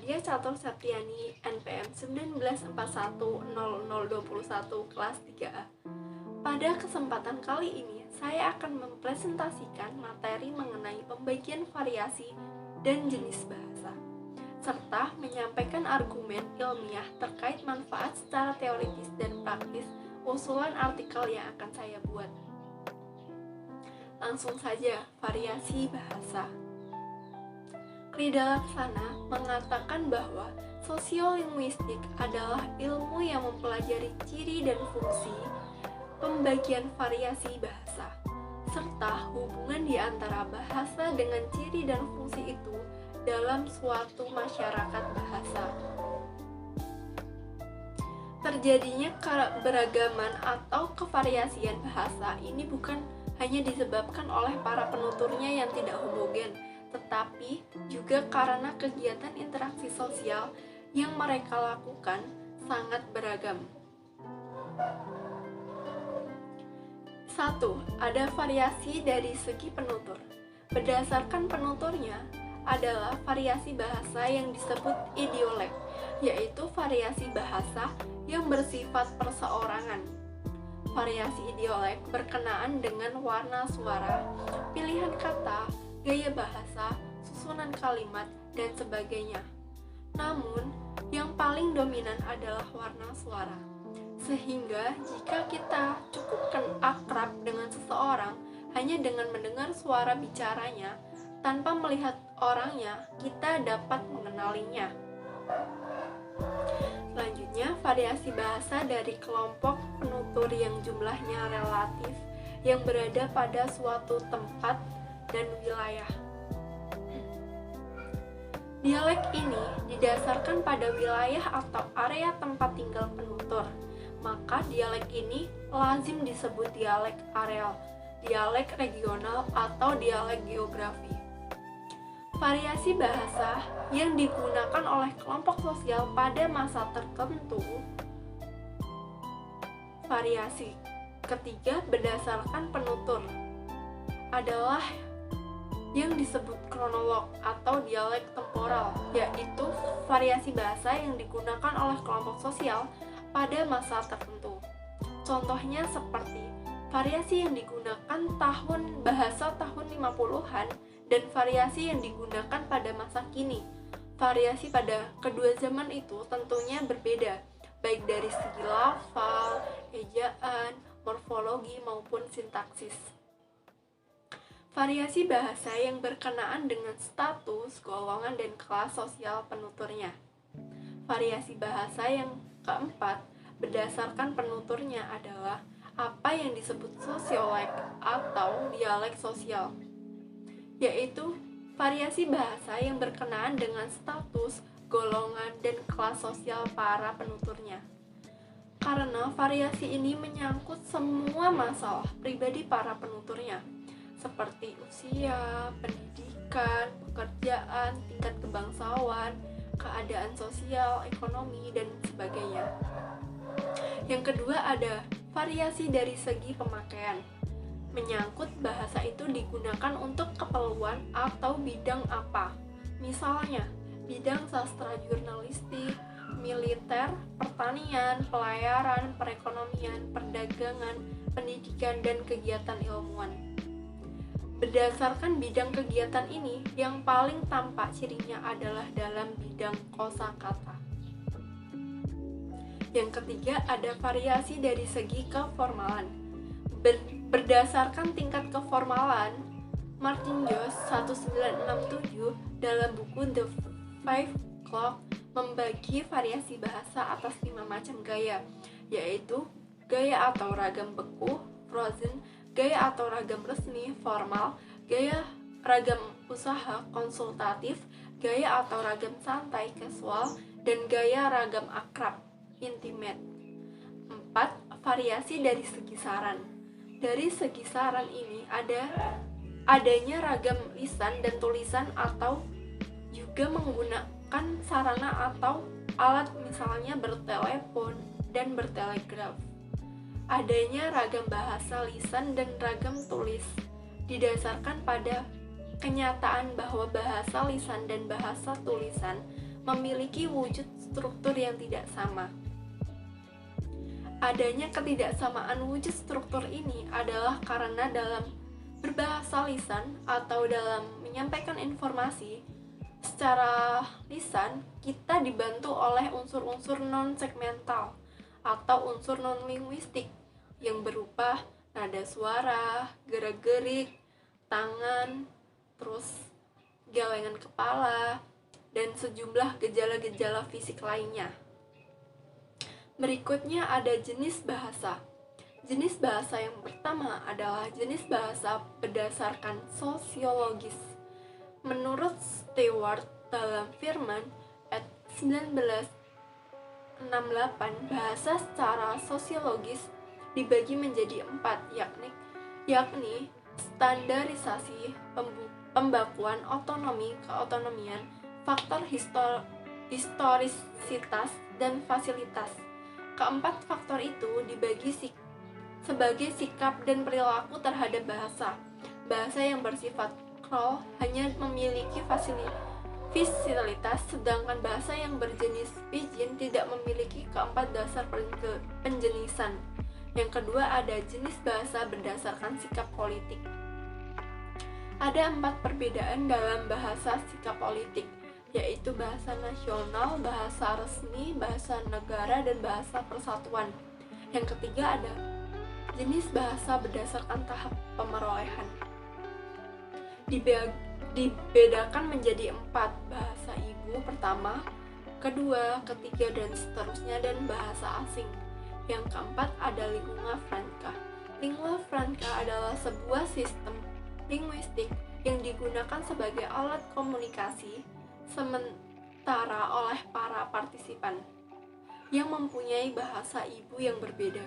Nadia Catur Septiani, NPM 19410021 kelas 3A. Pada kesempatan kali ini, saya akan mempresentasikan materi mengenai pembagian variasi dan jenis bahasa, serta menyampaikan argumen ilmiah terkait manfaat secara teoritis dan praktis usulan artikel yang akan saya buat. Langsung saja, variasi bahasa. Krida Laksana mengatakan bahwa sosiolinguistik adalah ilmu yang mempelajari ciri dan fungsi pembagian variasi bahasa, serta hubungan di antara bahasa dengan ciri dan fungsi itu dalam suatu masyarakat bahasa. Terjadinya keberagaman atau kevariasian bahasa ini bukan hanya disebabkan oleh para penuturnya yang tidak homogen, tetapi juga karena kegiatan interaksi sosial yang mereka lakukan sangat beragam. 1. Ada variasi dari segi penutur. Berdasarkan penuturnya adalah variasi bahasa yang disebut idiolek, yaitu variasi bahasa yang bersifat perseorangan. Variasi idiolek berkenaan dengan warna suara, pilihan kata, gaya bahasa, susunan kalimat, dan sebagainya. Namun, yang paling dominan adalah warna suara. Sehingga jika kita cukup akrab dengan seseorang hanya dengan mendengar suara bicaranya tanpa melihat orangnya, kita dapat mengenalinya. Selanjutnya, variasi bahasa dari kelompok penutur yang jumlahnya relatif yang berada pada suatu tempat dan wilayah. Dialek ini didasarkan pada wilayah atau area tempat tinggal penutur. Maka dialek ini lazim disebut dialek areal, dialek regional, atau dialek geografi. Variasi bahasa yang digunakan oleh kelompok sosial pada masa tertentu. Variasi ketiga berdasarkan penutur adalah yang disebut kronolog atau dialek temporal, yaitu variasi bahasa yang digunakan oleh kelompok sosial pada masa tertentu. Contohnya seperti variasi yang digunakan bahasa tahun 50-an dan variasi yang digunakan pada masa kini. Variasi pada kedua zaman itu tentunya berbeda, baik dari segi lafal, ejaan, morfologi maupun sintaksis. Variasi bahasa yang berkenaan dengan status, golongan, dan kelas sosial penuturnya. Variasi bahasa yang keempat, berdasarkan penuturnya adalah apa yang disebut sosiolek atau dialek sosial, yaitu variasi bahasa yang berkenaan dengan status, golongan, dan kelas sosial para penuturnya. Karena variasi ini menyangkut semua masalah pribadi para penuturnya, seperti usia, pendidikan, pekerjaan, tingkat kebangsawan, keadaan sosial, ekonomi, dan sebagainya. Yang kedua ada variasi dari segi pemakaian. Menyangkut bahasa itu digunakan untuk keperluan atau bidang apa. Misalnya, bidang sastra jurnalistik, militer, pertanian, pelayaran, perekonomian, perdagangan, pendidikan, dan kegiatan ilmuwan. Berdasarkan bidang kegiatan ini, yang paling tampak cirinya adalah dalam bidang kosakata. Yang ketiga, ada variasi dari segi keformalan. Berdasarkan tingkat keformalan, Martin Joss 1967 dalam buku The Five Clock membagi variasi bahasa atas 5 macam gaya, yaitu gaya atau ragam beku, frozen, gaya atau ragam resmi, formal, gaya ragam usaha, konsultatif, gaya atau ragam santai, casual, dan gaya ragam akrab, intimate. 4. Variasi dari segi saran. Dari segi saran ini adanya ragam lisan dan tulisan atau juga menggunakan sarana atau alat misalnya bertelepon dan bertelegraf. Adanya ragam bahasa lisan dan ragam tulis didasarkan pada kenyataan bahwa bahasa lisan dan bahasa tulisan memiliki wujud struktur yang tidak sama. Adanya ketidaksamaan wujud struktur ini adalah karena dalam berbahasa lisan atau dalam menyampaikan informasi secara lisan, kita dibantu oleh unsur-unsur non-segmental atau unsur non-linguistik yang berupa nada suara, gerak-gerik, tangan, terus gelengan kepala, dan sejumlah gejala-gejala fisik lainnya. Berikutnya ada jenis bahasa. Jenis bahasa yang pertama adalah jenis bahasa berdasarkan sosiologis. Menurut Stewart dalam Firman et 1968, bahasa secara sosiologis dibagi menjadi 4, yakni standarisasi, pembakuan, otonomi, keotonomian, faktor historisitas, dan fasilitas. Keempat faktor itu dibagi sebagai sikap dan perilaku terhadap bahasa. Bahasa yang bersifat kroll hanya memiliki fasilitas, sedangkan bahasa yang berjenis pidgin tidak memiliki keempat dasar penjenisan. Yang kedua ada jenis bahasa berdasarkan sikap politik. Ada 4 perbedaan dalam bahasa sikap politik, yaitu bahasa nasional, bahasa resmi, bahasa negara, dan bahasa persatuan. Yang ketiga ada jenis bahasa berdasarkan tahap pemerolehan. Dibedakan menjadi 4, bahasa ibu pertama, kedua, ketiga, dan seterusnya, dan bahasa asing. Yang keempat ada lingua franca. Lingua franca adalah sebuah sistem linguistik yang digunakan sebagai alat komunikasi sementara oleh para partisipan yang mempunyai bahasa ibu yang berbeda.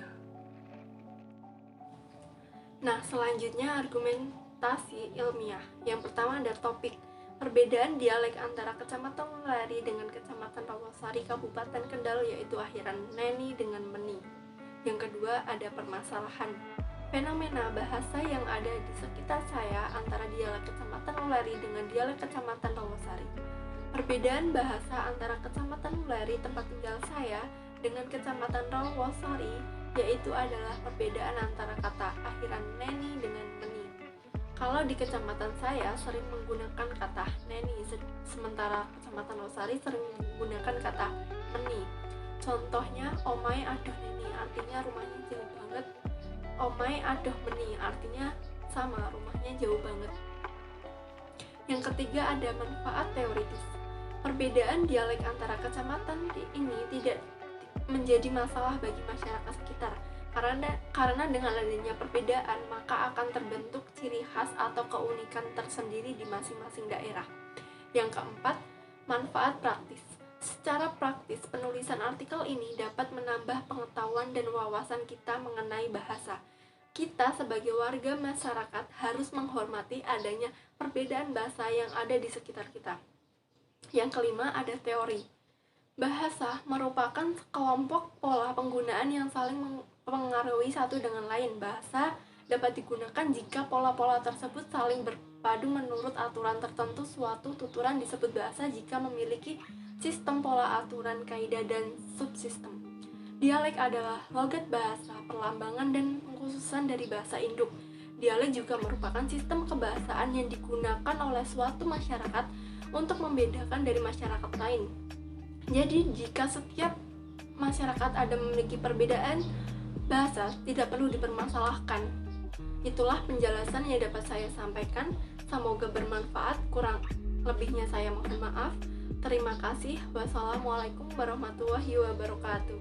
Nah, selanjutnya argumentasi ilmiah. Yang pertama ada topik perbedaan dialek antara Kecamatan Lari dengan Kecamatan Rawasari Kabupaten Kendal, yaitu akhiran neni dengan meni. Yang kedua ada permasalahan fenomena bahasa yang ada di sekitar saya antara dialek Kecamatan Lari dengan dialek Kecamatan Rawasari. Perbedaan bahasa antara Kecamatan Lari tempat tinggal saya dengan Kecamatan Rawasari yaitu adalah perbedaan antara kata akhiran neni dengan meni. Kalau di kecamatan saya sering menggunakan kata neni, sementara Kecamatan Rawasari sering menggunakan kata meni. Contohnya, omai adoh neni artinya rumahnya jauh banget. Omai adoh meni artinya sama, rumahnya jauh banget. Yang ketiga ada manfaat teoritis. Perbedaan dialek antara kecamatan ini tidak menjadi masalah bagi masyarakat sekitar karena dengan adanya perbedaan maka akan terbentuk ciri khas atau keunikan tersendiri di masing-masing daerah. Yang keempat, manfaat praktis. Secara praktis, penulisan artikel ini dapat menambah pengetahuan dan wawasan kita mengenai bahasa. Kita sebagai warga masyarakat harus menghormati adanya perbedaan bahasa yang ada di sekitar kita. Yang kelima ada teori. Bahasa merupakan kelompok pola penggunaan yang saling mempengaruhi satu dengan lain. Bahasa dapat digunakan jika pola-pola tersebut saling berpadu menurut aturan tertentu. Suatu tuturan disebut bahasa jika memiliki sistem pola aturan, kaidah, dan subsistem. Dialek adalah logat bahasa, perlambangan, dan pengkhususan dari bahasa induk. Dialek juga merupakan sistem kebahasaan yang digunakan oleh suatu masyarakat untuk membedakan dari masyarakat lain. Jadi, jika setiap masyarakat ada memiliki perbedaan bahasa, tidak perlu dipermasalahkan. Itulah penjelasan yang dapat saya sampaikan. Semoga bermanfaat. Kurang lebihnya saya mohon maaf. Terima kasih. Wassalamualaikum warahmatullahi wabarakatuh.